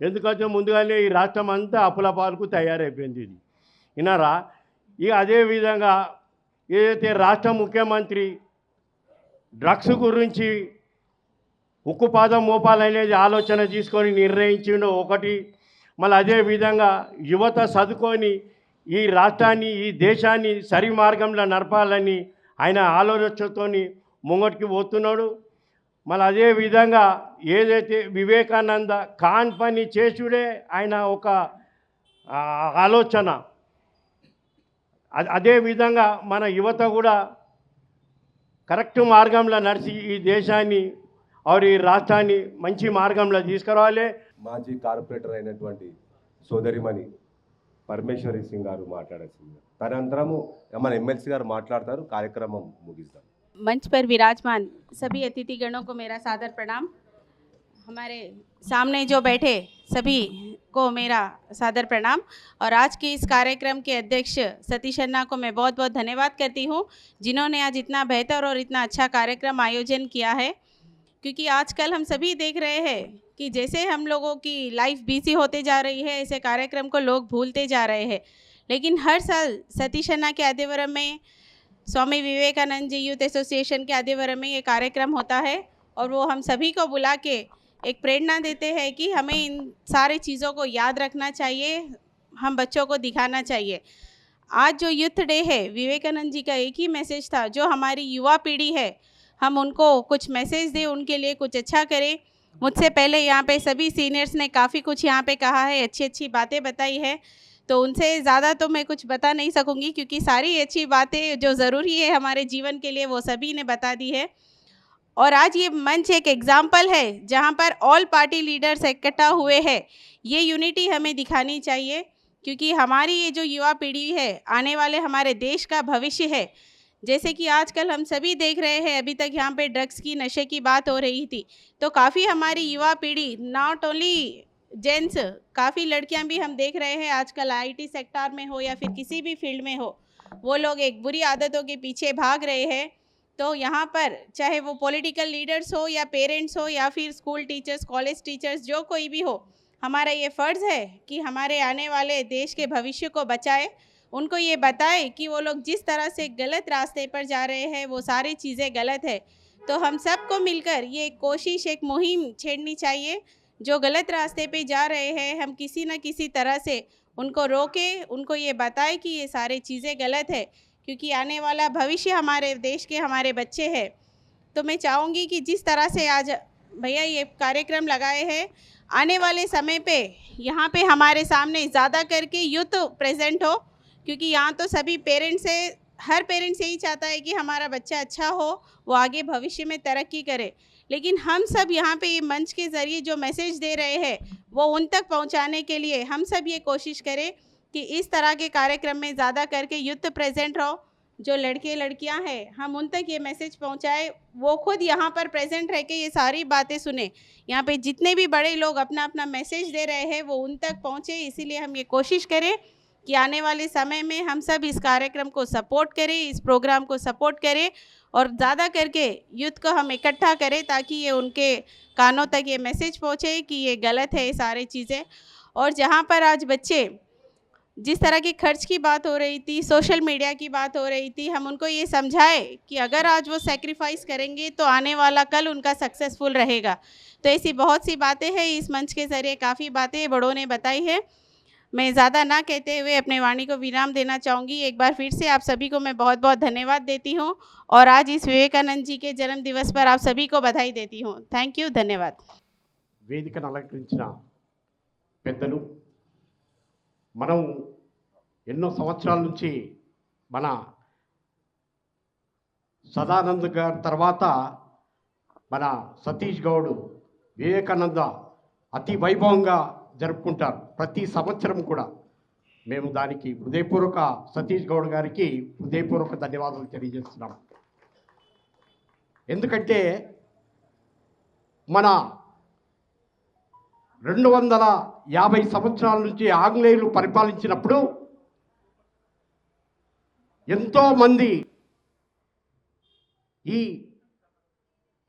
L: ఎందుకంటే ముందుగానే ఈ రాష్ట్రం అంతా అప్పుల పాలకు తయారైపోయింది. ఇది విన్నారా? ఇక అదేవిధంగా ఏదైతే రాష్ట్ర ముఖ్యమంత్రి డ్రగ్స్ గురించి ఉక్కుపాదం మోపాలనేది ఆలోచన తీసుకొని నిర్ణయించిండో ఒకటి. మళ్ళీ అదేవిధంగా యువత చదువుకొని ఈ రాష్ట్రాన్ని, ఈ దేశాన్ని సరి మార్గంలో నడపాలని ఆయన ఆలోచనతో ముంగటికి పోతున్నాడు. మళ్ళీ అదేవిధంగా ఏదైతే వివేకానంద ఖాన్ పని చేసుడే ఆయన ఒక ఆలోచన. అదేవిధంగా మన యువత కూడా కరెక్ట్ మార్గంలో నడిచి ఈ దేశాన్ని ఈ రాష్ట్రాన్ని మంచి మార్గంలో తీసుకురావాలి.
B: మాజీ కార్పొరేటర్ అయినటువంటి సోదరిమణి పరమేశ్వరి సింగ్ గారు మాట్లాడాల్సింది. తదనంతరము మన ఎమ్మెల్సీ గారు మాట్లాడతారు. కార్యక్రమం ముగిస్తాం.
M: मंच पर विराजमान सभी अतिथिगणों को मेरा सादर प्रणाम। हमारे सामने जो बैठे सभी को मेरा सादर प्रणाम। और आज के इस कार्यक्रम के अध्यक्ष सतीश अन्ना को मैं बहुत बहुत धन्यवाद करती हूँ, जिन्होंने आज इतना बेहतर और इतना अच्छा कार्यक्रम आयोजन किया है। क्योंकि आजकल हम सभी देख रहे हैं कि जैसे हम लोगों की लाइफ बिजी होते जा रही है, ऐसे कार्यक्रम को लोग भूलते जा रहे हैं। लेकिन हर साल सतीश अन्ना के आदिवरम में स्वामी विवेकानंद जी यूथ एसोसिएशन के आदिवरम में ये कार्यक्रम होता है और वो हम सभी को बुला के एक प्रेरणा देते हैं कि हमें इन सारी चीज़ों को याद रखना चाहिए, हम बच्चों को दिखाना चाहिए। आज जो यूथ डे है, विवेकानंद जी का एक ही मैसेज था, जो हमारी युवा पीढ़ी है हम उनको कुछ मैसेज दें, उनके लिए कुछ अच्छा करें। मुझसे पहले यहाँ पे सभी सीनियर्स ने काफ़ी कुछ यहाँ पे कहा है, अच्छी अच्छी बातें बताई है, तो उनसे ज़्यादा तो मैं कुछ बता नहीं सकूँगी, क्योंकि सारी अच्छी बातें जो ज़रूरी है हमारे जीवन के लिए वो सभी ने बता दी है। और आज ये मंच एक एग्ज़ाम्पल है जहाँ पर ऑल पार्टी लीडर्स इकट्ठा हुए हैं। ये यूनिटी हमें दिखानी चाहिए, क्योंकि हमारी ये जो युवा पीढ़ी है आने वाले हमारे देश का भविष्य है। जैसे कि आजकल हम सभी देख रहे हैं, अभी तक यहाँ पे ड्रग्स की नशे की बात हो रही थी, तो काफ़ी हमारी युवा पीढ़ी, नॉट ओनली जेंट्स, काफ़ी लड़कियाँ भी हम देख रहे हैं आजकल आईटी सेक्टर में हो या फिर किसी भी फील्ड में हो, वो लोग एक बुरी आदतों के पीछे भाग रहे हैं। तो यहाँ पर चाहे वो पॉलिटिकल लीडर्स हो या पेरेंट्स हो या फिर स्कूल टीचर्स, कॉलेज टीचर्स, जो कोई भी हो, हमारा ये फ़र्ज़ है कि हमारे आने वाले देश के भविष्य को बचाए, उनको ये बताए कि वो लोग जिस तरह से गलत रास्ते पर जा रहे हैं वो सारी चीज़ें गलत है। तो हम सबको मिलकर ये कोशिश, एक मुहिम छेड़नी चाहिए। जो गलत रास्ते पे जा रहे हैं हम किसी न किसी तरह से उनको रोके, उनको ये बताए कि ये सारी चीज़ें गलत है, क्योंकि आने वाला भविष्य हमारे देश के हमारे बच्चे हैं। तो मैं चाहूँगी कि जिस तरह से आज भैया ये कार्यक्रम लगाए हैं, आने वाले समय पे यहाँ पे हमारे सामने ज़्यादा करके यूथ प्रेजेंट हो, क्योंकि यहाँ तो सभी पेरेंट्स है, हर पेरेंट्स यही चाहता है कि हमारा बच्चा अच्छा हो, वो आगे भविष्य में तरक्की करे। लेकिन हम सब यहाँ पे ये मंच के ज़रिए जो मैसेज दे रहे हैं वो उन तक पहुँचाने के लिए हम सब ये कोशिश करें कि इस तरह के कार्यक्रम में ज़्यादा करके यूथ प्रेजेंट रहो। जो लड़के लड़कियां हैं हम उन तक ये मैसेज पहुंचाए, वो खुद यहाँ पर प्रेजेंट रह के ये सारी बातें सुने। यहाँ पे जितने भी बड़े लोग अपना अपना मैसेज दे रहे हैं वो उन तक पहुँचे। इसीलिए हम ये कोशिश करें कि आने वाले समय में हम सब इस कार्यक्रम को सपोर्ट करें, इस प्रोग्राम को सपोर्ट करें और ज़्यादा करके यूथ को हम इकट्ठा करें, ताकि ये उनके कानों तक ये मैसेज पहुँचे कि ये गलत है ये सारी चीज़ें। और जहाँ पर आज बच्चे जिस तरह की खर्च की बात हो रही थी, सोशल मीडिया की बात हो रही थी, हम उनको ये समझाए कि अगर आज वो सेक्रीफाइस करेंगे तो आने वाला कल उनका सक्सेसफुल रहेगा। तो ऐसी बहुत सी बातें हैं, इस मंच के ज़रिए काफ़ी बातें बड़ों ने बताई है। मैं ज़्यादा ना कहते हुए अपने वाणी को विराम देना चाहूँगी। एक बार फिर से आप सभी को मैं बहुत बहुत धन्यवाद देती हूँ और आज इस विवेकानंद जी के जन्म दिवस पर आप सभी को बधाई देती हूँ। थैंक यू, धन्यवाद।
L: వేదికను అలంకరించిన పెద్దలు, మనం ఎన్నో సంవత్సరాల నుంచి మన సదానంద్ గారి తర్వాత మన సతీష్ గౌడ్ వివేకానంద అతి వైభవంగా జరుపుకుంటారు ప్రతి సంవత్సరం కూడా. మేము దానికి హృదయపూర్వక సతీష్ గౌడ్ గారికి హృదయపూర్వక ధన్యవాదాలు తెలియజేస్తున్నాం. ఎందుకంటే మన 250 సంవత్సరాల నుంచి ఆంగ్లేయులు పరిపాలించినప్పుడు ఎంతోమంది ఈ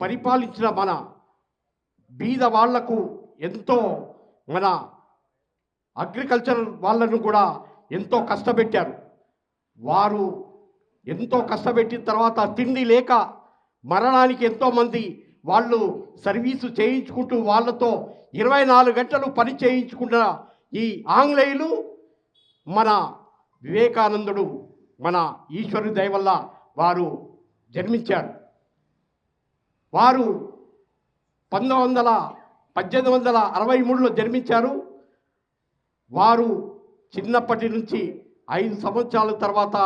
L: పరిపాలించిన మన బీద వాళ్లకు ఎంతో, మన అగ్రికల్చర్ వాళ్ళను కూడా ఎంతో కష్టపెట్టారు. వారు ఎంతో కష్టపెట్టిన తర్వాత తిండి లేక మరణానికి ఎంతోమంది వాళ్ళు సర్వీసు చేయించుకుంటూ వాళ్ళతో 24 గంటలు పని చేయించుకున్న ఈ ఆంగ్లేయులు మన వివేకానందుడు మన ఈశ్వరుడి దయ వల్ల వారు జన్మించారు. వారు 1863లో జన్మించారు. వారు చిన్నప్పటి నుంచి 5 సంవత్సరాల తర్వాత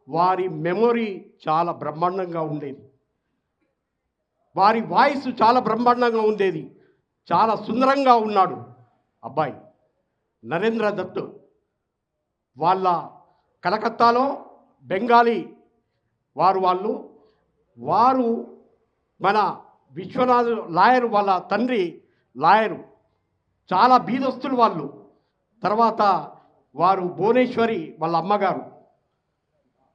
L: వారి మెమొరీ చాలా బ్రహ్మాండంగా ఉండేది. వారి వాయిస్ చాలా బ్రహ్మాండంగా ఉండేది. చాలా సుందరంగా ఉన్నాడు అబ్బాయి నరేంద్ర దత్. వాళ్ళ కలకత్తాలో బెంగాలీ వారు మన విశ్వనాథ్ లాయరు, వాళ్ళ తండ్రి లాయరు, చాలా బీదస్తులు వాళ్ళు. తర్వాత వారు భువనేశ్వరి వాళ్ళ అమ్మగారు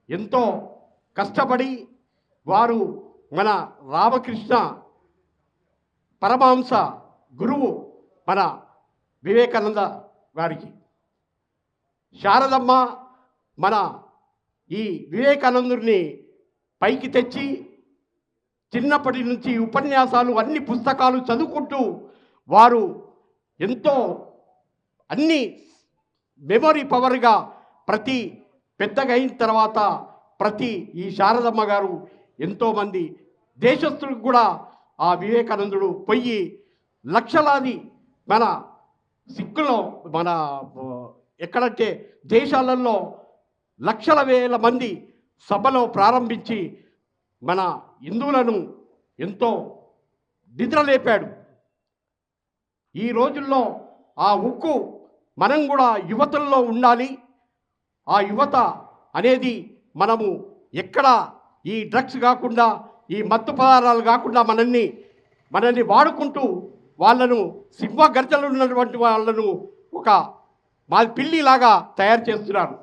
L: ఎంతో కష్టపడి వారు మన రామకృష్ణ పరమహంస గురువు మన వివేకానంద గారికి, శారదమ్మ మన ఈ వివేకానందుడిని పైకి తెచ్చి చిన్నప్పటి నుంచి ఉపన్యాసాలు అన్ని పుస్తకాలు చదువుకుంటూ వారు ఎంతో అన్ని మెమొరీ పవర్గా ప్రతి పెద్దగా అయిన తర్వాత ఈ శారదమ్మ గారు ఎంతోమంది దేశస్తులకు కూడా ఆ వివేకానందుడు పోయి లక్షలాది మన సిక్కులో మన ఎక్కడంటే దేశాలలో లక్షల వేల మంది సభలో ప్రారంభించి మన హిందువులను ఎంతో నిద్రలేపాడు. ఈ రోజుల్లో ఆ ఉక్కు మనం కూడా యువతల్లో ఉండాలి. ఆ యువత అనేది మనము ఎక్కడ ఈ డ్రగ్స్ కాకుండా ఈ మత్తు పదార్థాలు కాకుండా మనల్ని వాడుకుంటూ వాళ్ళను సింహ గర్జనలు ఉన్నటువంటి వాళ్ళను ఒక పిల్లిలాగా తయారు చేస్తున్నారు.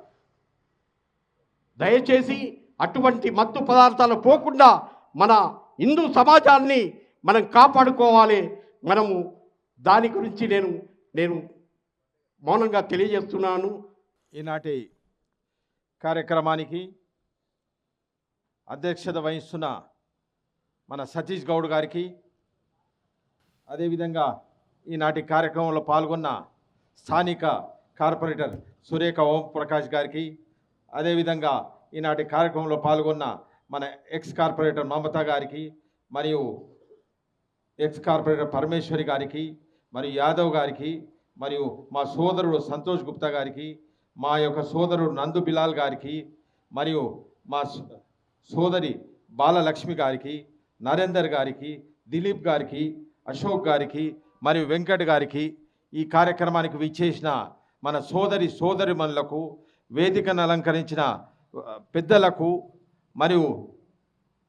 L: దయచేసి అటువంటి మత్తు పదార్థాలు పోకుండా మన హిందూ సమాజాన్ని మనం కాపాడుకోవాలి. మనము దాని గురించి నేను మౌనంగా తెలియజేస్తున్నాను.
N: ఈనాటి కార్యక్రమానికి అధ్యక్షత వహిస్తున్న మన సతీష్ గౌడ్ గారికి, అదేవిధంగా ఈనాటి కార్యక్రమంలో పాల్గొన్న స్థానిక కార్పొరేటర్ సురేఖ ఓం ప్రకాష్ గారికి, అదేవిధంగా ఈనాటి కార్యక్రమంలో పాల్గొన్న మన ఎక్స్ కార్పొరేటర్ మమతా గారికి, మరియు ఎక్స్ కార్పొరేటర్ పరమేశ్వరి గారికి, మరియు యాదవ్ గారికి, మరియు మా సోదరుడు సంతోష్ గుప్తా గారికి, మా యొక్క సోదరుడు నందు బిలాల్ గారికి, మరియు మా సోదరి బాలలక్ష్మి గారికి, నరేందర్ గారికి, దిలీప్ గారికి, అశోక్ గారికి, మరియు వెంకట్ గారికి, ఈ కార్యక్రమానికి విచ్చేసిన మన సోదరిమణులకు, వేదికను అలంకరించిన పెద్దలకు,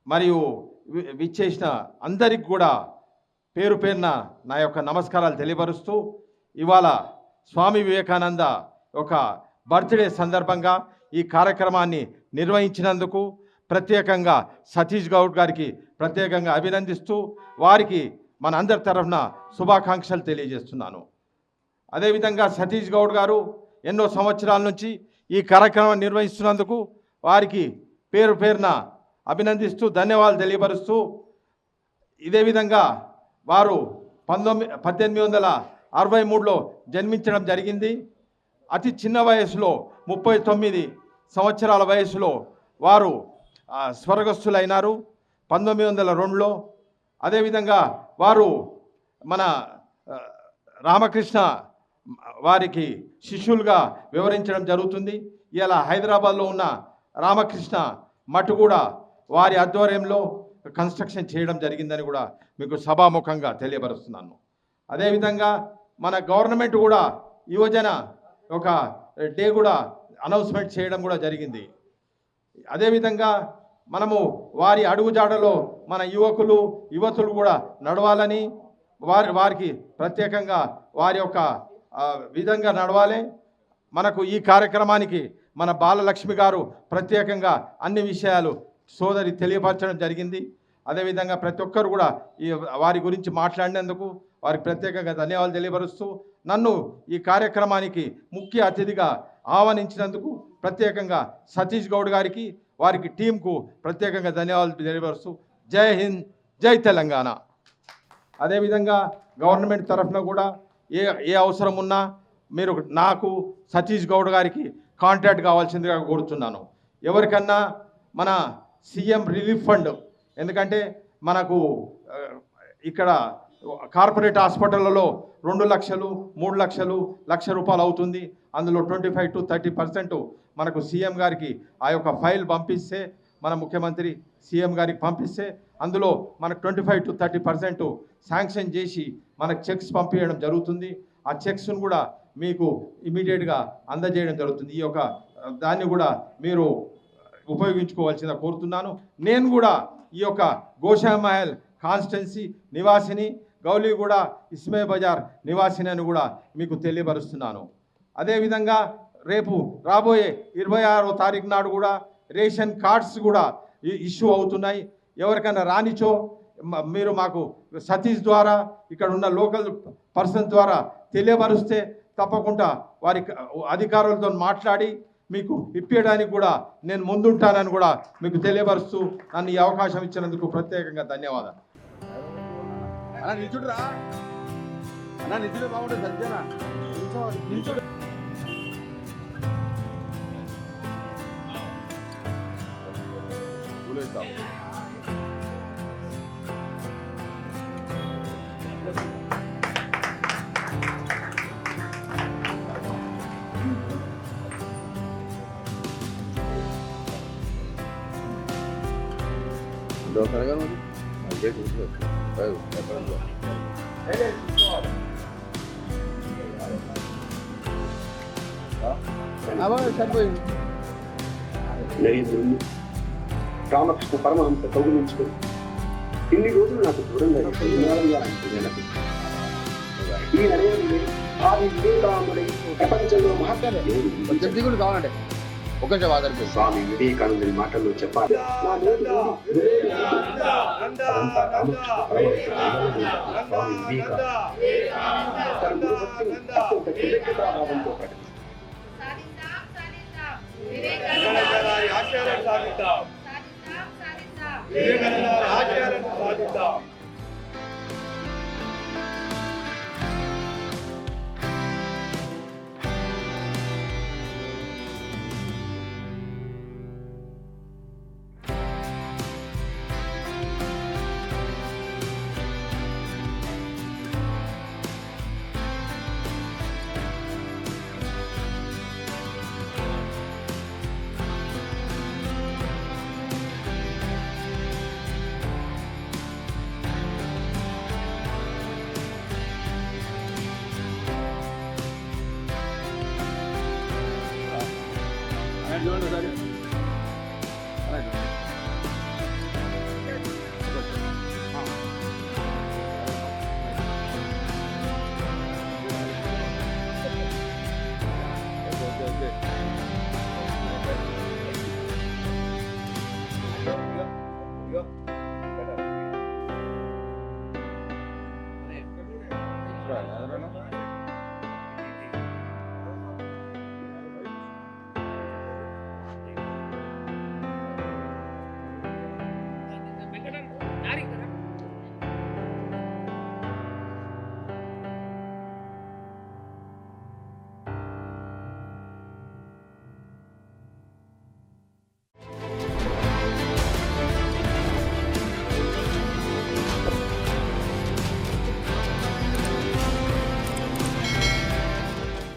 N: మరియు విచ్చేసిన అందరికి కూడా పేరు పేరున నా యొక్క నమస్కారాలు తెలియపరుస్తూ, ఇవాళ స్వామి వివేకానంద ఒక బర్త్డే సందర్భంగా ఈ కార్యక్రమాన్ని నిర్వహించినందుకు ప్రత్యేకంగా సతీష్ గౌడ్ గారికి ప్రత్యేకంగా అభినందిస్తూ వారికి మన అందరి తరఫున శుభాకాంక్షలు తెలియజేస్తున్నాను. అదేవిధంగా సతీష్ గౌడ్ గారు ఎన్నో సంవత్సరాల నుంచి ఈ కార్యక్రమాన్ని నిర్వహిస్తున్నందుకు వారికి పేరు పేరున అభినందిస్తూ ధన్యవాదాలు తెలియపరుస్తూ, ఇదే విధంగా వారు 1863లో జన్మించడం జరిగింది. అతి చిన్న వయసులో 39 సంవత్సరాల వయసులో వారు స్వర్గస్థులైనారు 1902లో. అదేవిధంగా వారు మన రామకృష్ణ వారికి శిష్యులుగా వివరించడం జరుగుతుంది. ఇలా హైదరాబాద్లో ఉన్న రామకృష్ణ మఠ్ కూడా వారి ఆధ్వర్యంలో కన్స్ట్రక్షన్ చేయడం జరిగిందని కూడా మీకు సభాముఖంగా తెలియపరుస్తున్నాను. అదేవిధంగా మన గవర్నమెంట్ కూడా యువజన ఒక డే కూడా అనౌన్స్మెంట్ చేయడం కూడా జరిగింది. అదేవిధంగా మనము వారి అడుగుజాడలో మన యువతులు కూడా నడవాలని, వారికి ప్రత్యేకంగా వారి యొక్క విధంగా నడవాలి. మనకు ఈ కార్యక్రమానికి మన బాలలక్ష్మి గారు ప్రత్యేకంగా అన్ని విషయాలు సోదరి తెలియపరచడం జరిగింది. అదేవిధంగా ప్రతి ఒక్కరు కూడా వారి గురించి మాట్లాడినందుకు వారికి ప్రత్యేకంగా ధన్యవాదాలు తెలియపరుస్తూ, నన్ను ఈ కార్యక్రమానికి ముఖ్య అతిథిగా ఆహ్వానించినందుకు ప్రత్యేకంగా సతీష్ గౌడ్ గారికి, వారికి టీంకు ప్రత్యేకంగా ధన్యవాదాలు తెలియపరుస్తూ, జై హింద్, జై తెలంగాణ. అదేవిధంగా గవర్నమెంట్ తరఫున కూడా ఏ అవసరం ఉన్నా మీరు నాకు సతీష్ గౌడ్ గారికి కాంటాక్ట్ కావాల్సిందిగా కోరుతున్నాను. ఎవరికన్నా మన సీఎం రిలీఫ్ ఫండ్, ఎందుకంటే మనకు ఇక్కడ కార్పొరేట్ హాస్పిటళ్లలో 2 లక్షలు 3 లక్షలు ₹1,00,000 అవుతుంది. అందులో 25 to 30% మనకు సీఎం గారికి ఆ యొక్క ఫైల్ పంపిస్తే మన ముఖ్యమంత్రి సీఎం గారికి పంపిస్తే అందులో మనకు 25 to 30% శాంక్షన్ చేసి మనకు చెక్స్ పంపించడం జరుగుతుంది. ఆ చెక్స్ను కూడా మీకు ఇమీడియట్గా అందజేయడం జరుగుతుంది. ఈ యొక్క దాన్ని కూడా మీరు ఉపయోగించుకోవాల్సిందిగా కోరుతున్నాను. నేను కూడా ఈ యొక్క గోషామహల్ కాన్స్టిట్యున్సీ నివాసిని, గౌలీగూడ ఇస్మే బజార్ నివాసిని అని కూడా మీకు తెలియపరుస్తున్నాను. అదేవిధంగా రేపు రాబోయే 26వ తారీఖు నాడు కూడా రేషన్ కార్డ్స్ కూడా ఇష్యూ అవుతున్నాయి. ఎవరికైనా రానిచో మీరు మాకు సతీష్ ద్వారా ఇక్కడ ఉన్న లోకల్ పర్సన్ ద్వారా తెలియపరుస్తే తప్పకుండా వారి అధికారులతో మాట్లాడి మీకు ఇప్పించడానికి కూడా నేను ముందుంటానని కూడా మీకు తెలియపరుస్తూ నన్ను ఈ అవకాశం ఇచ్చినందుకు ప్రత్యేకంగా ధన్యవాదాలు.
J: నరేంద్రుని రామకృష్ణ పరమహంస కౌగులించుకొని ఇన్ని రోజులు నాకు దూరంగా అనిపించినది. ఈ నరేంద్రుని ఆది వివేకానందుడై ప్రపంచంలో మహత్తుడు కావాలంటే ఒక స్వామి వివేకానందుని మాటల్లో చెప్పాలి. నా నోటి నుండి అదంతా రామకృష్ణ పరమహంస స్వామి వివేకానంద తన గురు భక్తిని అత్యంత కృతజ్ఞతాభావంతో ప్రకటించారు.